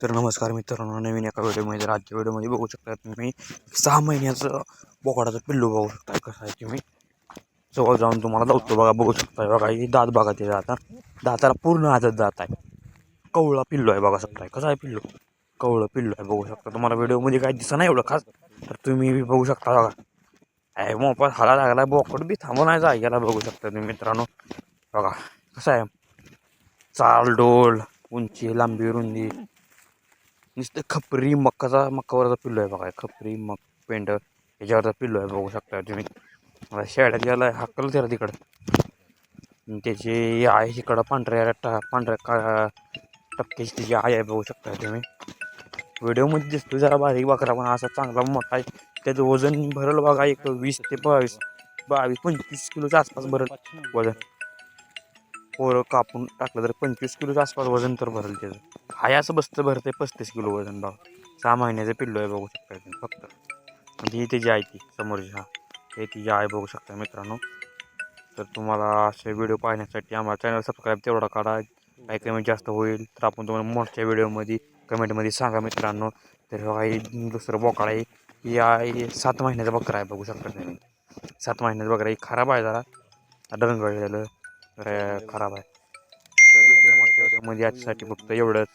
तर नमस्कार मित्रांनो, नवीन एका व्हिडिओमध्ये आजच्या व्हिडिओमध्ये बघू शकता तुम्ही 6 महिन्याचं बोकडाचं पिल्लू बघू शकता. कसं आहे तुम्ही जवळ जाऊन तुम्हाला लावतो बघा, बघू शकता. बघा ही दात बघा, ते दाताला पूर्ण आदत दात आहे. कवळा पिल्लू आहे बघा शकता. कसं आहे पिल्लू, कवळं पिल्लू आहे बघू शकता. तुम्हाला व्हिडिओमध्ये काय दिसत नाही एवढं खास, तर तुम्ही बघू शकता. बघा मोबाईल हाला लागला, बोकड बी थांबून आहे जायला बघू शकता तुम्ही मित्रांनो. बघा कसं आहे, चाल डोल, उंची, लांबी, रुंदी, नुसतं खपरी मक्कावरचा पिल्लू आहे बघा. खपरी मक पेंड ह्याच्यावरचा पिल्लू आहे बघू शकता तुम्ही. शेळ्यात गेला हक्कल त्याला तिकडं, त्याची आई इकडं पांढऱ्या टपक्याची त्याची आई आहे बघू शकता तुम्ही. व्हिडिओमध्ये दिसतो जरा बारीक बकरा, पण असा चांगला मोठा आहे. त्याचं वजन भरल बघा एक 20 ते 22-25 किलोच्या आसपास भरल वजन. पोरं कापून टाकलं तर 25 किलोच्या आसपास वजन तर भरल त्याचं. हाय असं बसतं भरते 35 किलो वजन बघा. 6 महिन्याचं पिल्लू आहे बघू शकता तुम्ही. फक्त म्हणजे ही त्याची आहे, ती समोरची हे तिची आहे बघू शकता मित्रांनो. तर तुम्हाला असे व्हिडिओ पाहण्यासाठी आम्हाला चॅनल सबस्क्राईब तेवढा काढा, काही कमेंट जास्त होईल तर आपण तुम्हाला मोठ्या व्हिडिओमध्ये कमेंटमध्ये सांगा मित्रांनो. तर बघा ही दुसरं बोकाळ आहे, ही आहे 7 महिन्याचा बकरा आहे बघू शकता तुम्ही. 7 महिन्याचा बकरा ही खराब आहे, जरा डरंगळ झालं तर खराब आहे. तर भेटूया मोठ्या व्हिडिओमध्ये. याच्यासाठी फक्त एवढंच.